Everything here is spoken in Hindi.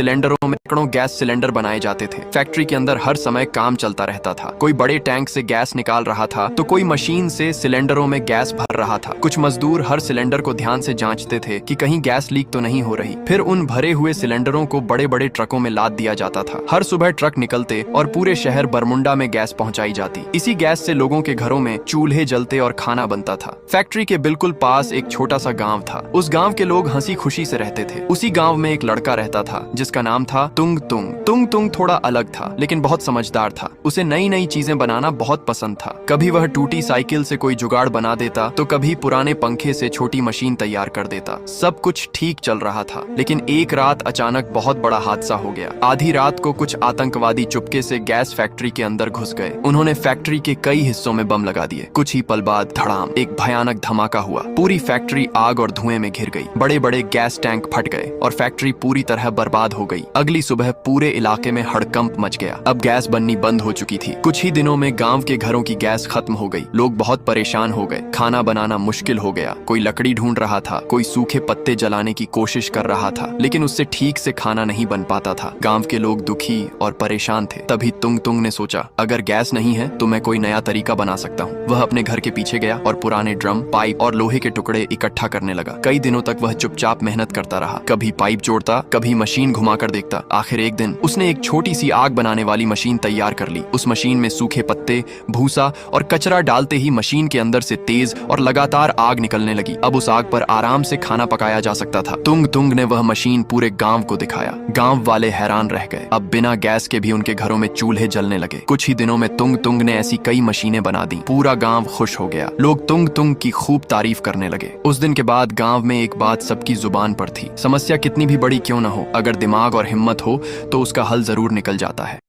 सिलेंडरों में सैकड़ों गैस सिलेंडर बनाए जाते थे। फैक्ट्री के अंदर हर समय काम चलता रहता था। कोई बड़े टैंक से गैस निकाल रहा था तो कोई मशीन से सिलेंडरों में गैस भर रहा था। कुछ मजदूर हर सिलेंडर को ध्यान से जांचते थे कि कहीं गैस लीक तो नहीं हो रही। फिर उन भरे हुए सिलेंडरों को बड़े बड़े ट्रकों में लाद दिया जाता था। हर सुबह ट्रक निकलते और पूरे शहर बरमुंडा में गैस पहुंचाई जाती। इसी गैस से लोगों के घरों में चूल्हे जलते और खाना बनता था। फैक्ट्री के बिल्कुल पास एक छोटा सा गाँव था। उस गाँव के लोग हंसी खुशी से रहते थे। उसी गाँव में एक लड़का रहता था जिसका नाम था तुंग तुंग। तुंग तुंग थोड़ा अलग था लेकिन बहुत समझदार था। उसे नई नई चीजें बनाना बहुत पसंद था। कभी वह टूटी साइकिल से कोई जुगाड़ बना देता तो कभी पुराने पंखे से छोटी मशीन तैयार कर देता। सब कुछ ठीक चल रहा था लेकिन एक रात अचानक बहुत बड़ा हादसा हो गया। आधी रात को कुछ आतंकवादी चुपके से गैस फैक्ट्री के अंदर घुस गए। उन्होंने फैक्ट्री के कई हिस्सों में बम लगा दिए। कुछ ही पल बाद धड़ाम एक भयानक धमाका हुआ। पूरी फैक्ट्री आग और धुएं में घिर गई। बड़े बड़े गैस टैंक फट गए और फैक्ट्री पूरी तरह बर्बाद हो गई। अगली सुबह पूरे इलाके में हड़कंप मच गया। अब गैस बननी बंद हो चुकी थी। कुछ ही दिनों में गांव के घरों की गैस खत्म हो गई। लोग बहुत परेशान हो गए। खाना बनाना मुश्किल हो गया। कोई लकड़ी ढूंढ रहा था, कोई सूखे पत्ते जलाने की कोशिश कर रहा था लेकिन उससे ठीक से खाना नहीं बन पाता था। गांव के लोग दुखी और परेशान थे। तभी तुंग तुंग ने सोचा, अगर गैस नहीं है तो मैं कोई नया तरीका बना सकता हूँ। वह अपने घर के पीछे गया और पुराने ड्रम, पाइप और लोहे के टुकड़े इकट्ठा करने लगा। कई दिनों तक वह चुपचाप मेहनत करता रहा। कभी पाइप जोड़ता, कभी मशीन घुमाकर देखता। आखिर एक दिन उसने एक छोटी सी आग बनाने वाली मशीन तैयार कर ली। उस मशीन में सूखे पत्ते, भूसा और कचरा डालते ही मशीन के अंदर से तेज और लगातार आग निकलने लगी। अब उस आग पर आराम से खाना पकाया जा सकता था। तुंग तुंग ने वह मशीन पूरे गांव को दिखाया। गांव वाले हैरान रह गए। अब बिना गैस के भी उनके घरों में चूल्हे जलने लगे। कुछ ही दिनों में तुंग तुंग ने ऐसी कई मशीनें बना दी। पूरा गांव खुश हो गया। लोग तुंग तुंग की खूब तारीफ करने लगे। उस दिन के बाद गांव में एक बात सबकी जुबान पर थी, समस्या कितनी भी बड़ी क्यों न हो, अगर दिमाग और हिम्मत हो तो उसका हल जरूर निकल जाता है।